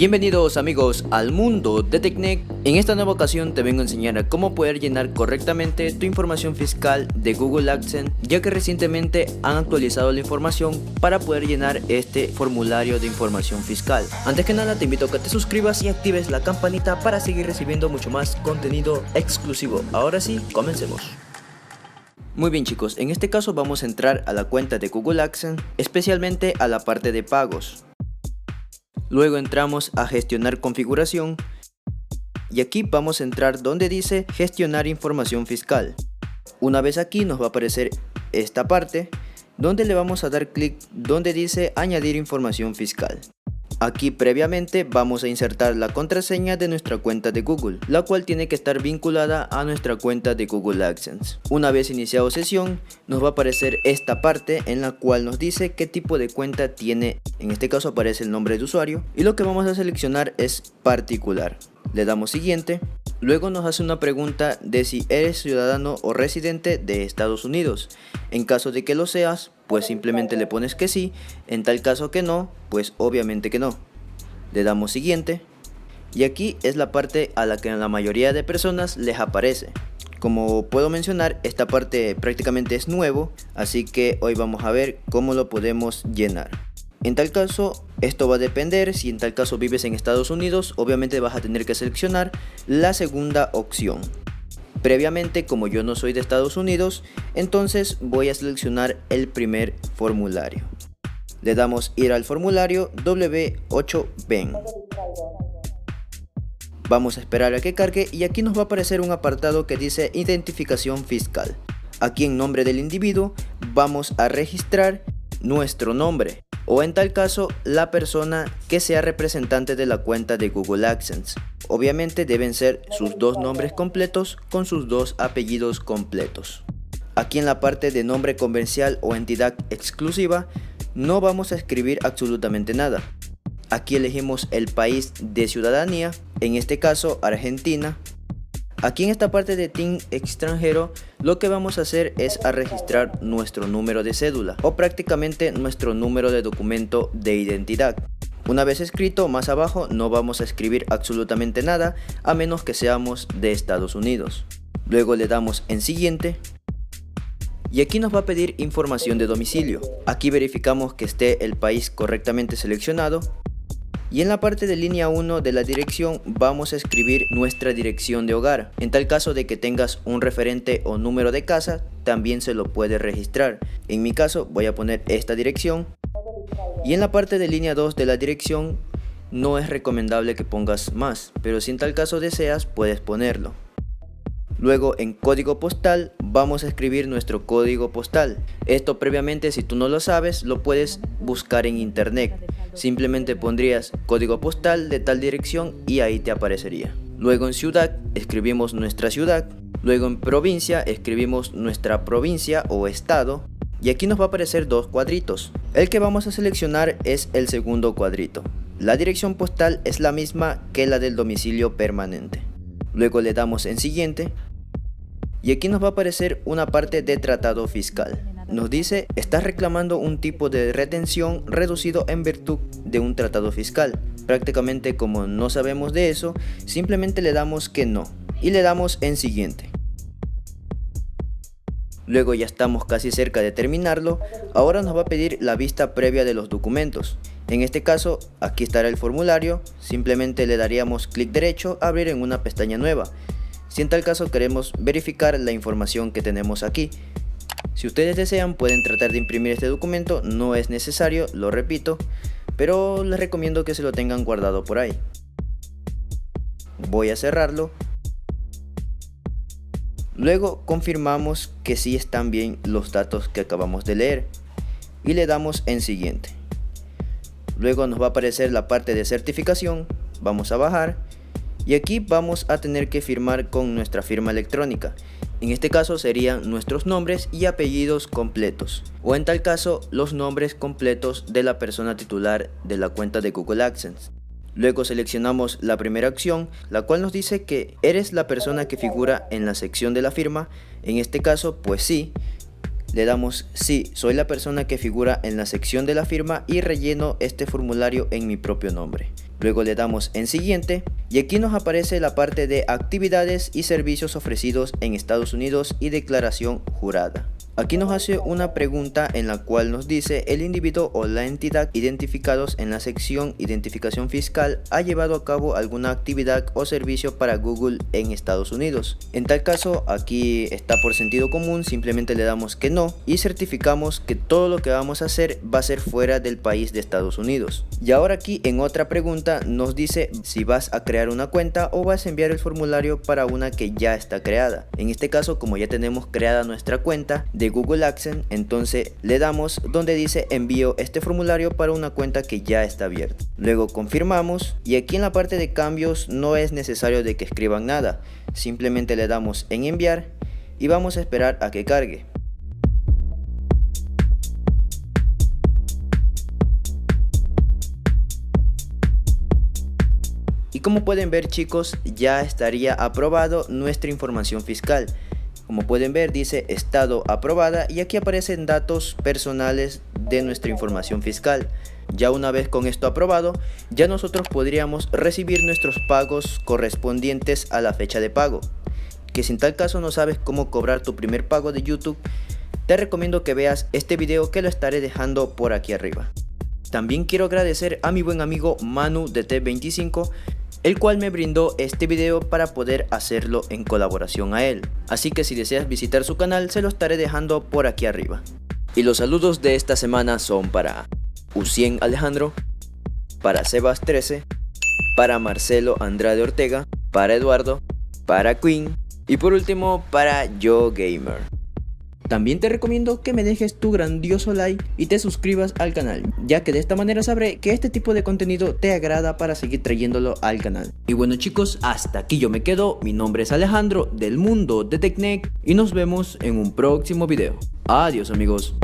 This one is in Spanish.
Bienvenidos amigos al mundo de TechNet. En esta nueva ocasión te vengo a enseñar a cómo poder llenar correctamente tu información fiscal de Google AdSense, ya que recientemente han actualizado la información para poder llenar este formulario de información fiscal. Antes que nada te invito a que te suscribas y actives la campanita para seguir recibiendo mucho más contenido exclusivo. Ahora sí, comencemos. Muy bien chicos, en este caso vamos a entrar a la cuenta de Google AdSense, especialmente a la parte de pagos. Luego entramos a gestionar configuración y aquí vamos a entrar donde dice gestionar información fiscal. Una vez aquí nos va a aparecer esta parte donde le vamos a dar clic donde dice añadir información fiscal. Aquí previamente vamos a insertar la contraseña de nuestra cuenta de Google, la cual tiene que estar vinculada a nuestra cuenta de Google AdSense. Una vez iniciado sesión, nos va a aparecer esta parte en la cual nos dice qué tipo de cuenta tiene. En este caso aparece el nombre de usuario y lo que vamos a seleccionar es particular. Le damos siguiente. Luego nos hace una pregunta de si eres ciudadano o residente de Estados Unidos. En caso de que lo seas, pues simplemente le pones que sí. En tal caso que no, pues obviamente que no. Le damos siguiente. Y aquí es la parte a la que a la mayoría de personas les aparece. Como puedo mencionar, esta parte prácticamente es nuevo, así que hoy vamos a ver cómo lo podemos llenar. En tal caso, esto va a depender. Si en tal caso vives en Estados Unidos, obviamente vas a tener que seleccionar la segunda opción. Previamente, como yo no soy de Estados Unidos, entonces voy a seleccionar el primer formulario. Le damos ir al formulario W8BEN. Vamos a esperar a que cargue y aquí nos va a aparecer un apartado que dice identificación fiscal. Aquí en nombre del individuo vamos a registrar nuestro nombre, o en tal caso la persona que sea representante de la cuenta de Google AdSense. Obviamente deben ser sus dos nombres completos con sus dos apellidos completos. Aquí en la parte de nombre comercial o entidad exclusiva no vamos a escribir absolutamente nada. Aquí elegimos el país de ciudadanía, en este caso Argentina. Aquí en esta parte de TIN extranjero lo que vamos a hacer es a registrar nuestro número de cédula o prácticamente nuestro número de documento de identidad. Una vez escrito, más abajo no vamos a escribir absolutamente nada a menos que seamos de Estados Unidos. Luego le damos en siguiente. Y aquí nos va a pedir información de domicilio. Aquí verificamos que esté el país correctamente seleccionado. Y en la parte de línea 1 de la dirección vamos a escribir nuestra dirección de hogar. En tal caso de que tengas un referente o número de casa, también se lo puede registrar. En mi caso voy a poner esta dirección. Y en la parte de línea 2 de la dirección no es recomendable que pongas más, pero si en tal caso deseas puedes ponerlo. Luego en código postal vamos a escribir nuestro código postal. Esto previamente, si tú no lo sabes, lo puedes buscar en internet. Simplemente pondrías código postal de tal dirección y ahí te aparecería. Luego en ciudad escribimos nuestra ciudad. Luego en provincia escribimos nuestra provincia o estado. Y aquí nos va a aparecer dos cuadritos. El que vamos a seleccionar es el segundo cuadrito. La dirección postal es la misma que la del domicilio permanente. Luego le damos en siguiente. Y aquí nos va a aparecer una parte de tratado fiscal. Nos dice, estás reclamando un tipo de retención reducido en virtud de un tratado fiscal. Prácticamente como no sabemos de eso, simplemente le damos que no. Y le damos en siguiente. Luego ya estamos casi cerca de terminarlo. Ahora nos va a pedir la vista previa de los documentos. En este caso, aquí estará el formulario. Simplemente le daríamos clic derecho, abrir en una pestaña nueva. Si en tal caso queremos verificar la información que tenemos aquí. Si ustedes desean pueden tratar de imprimir este documento, no es necesario, lo repito, pero les recomiendo que se lo tengan guardado por ahí. Voy a cerrarlo. Luego confirmamos que sí están bien los datos que acabamos de leer y le damos en siguiente. Luego nos va a aparecer la parte de certificación, vamos a bajar y aquí vamos a tener que firmar con nuestra firma electrónica. En este caso serían nuestros nombres y apellidos completos, o en tal caso los nombres completos de la persona titular de la cuenta de Google AdSense. Luego seleccionamos la primera opción, la cual nos dice que eres la persona que figura en la sección de la firma. En este caso, pues sí. Le damos sí, soy la persona que figura en la sección de la firma y relleno este formulario en mi propio nombre. Luego le damos en siguiente y aquí nos aparece la parte de actividades y servicios ofrecidos en Estados Unidos y declaración jurada. Aquí nos hace una pregunta en la cual nos dice: el individuo o la entidad identificados en la sección identificación fiscal ha llevado a cabo alguna actividad o servicio para Google en Estados Unidos. En tal caso, aquí está por sentido común, simplemente le damos que no y certificamos que todo lo que vamos a hacer va a ser fuera del país de Estados Unidos. Y ahora aquí en otra pregunta nos dice si vas a crear una cuenta o vas a enviar el formulario para una que ya está creada. En este caso, como ya tenemos creada nuestra cuenta de Google AdSense, entonces le damos donde dice envío este formulario para una cuenta que ya está abierta. Luego confirmamos y aquí en la parte de cambios no es necesario de que escriban nada, simplemente le damos en enviar y vamos a esperar a que cargue. Y como pueden ver, chicos, ya estaría aprobado nuestra información fiscal. Como pueden ver, dice estado aprobada y aquí aparecen datos personales de nuestra información fiscal. Ya una vez con esto aprobado, ya nosotros podríamos recibir nuestros pagos correspondientes a la fecha de pago. Que si en tal caso no sabes cómo cobrar tu primer pago de YouTube, te recomiendo que veas este video que lo estaré dejando por aquí arriba. También quiero agradecer a mi buen amigo Manu de T25, el cual me brindó este video para poder hacerlo en colaboración a él. Así que si deseas visitar su canal, se lo estaré dejando por aquí arriba. Y los saludos de esta semana son para Ucien Alejandro, para Sebas 13, para Marcelo Andrade Ortega, para Eduardo, para Queen y por último para Yo Gamer. También te recomiendo que me dejes tu grandioso like y te suscribas al canal, ya que de esta manera sabré que este tipo de contenido te agrada para seguir trayéndolo al canal. Y bueno, chicos, hasta aquí yo me quedo. Mi nombre es Alejandro del mundo de TechNec y nos vemos en un próximo video. Adiós, amigos.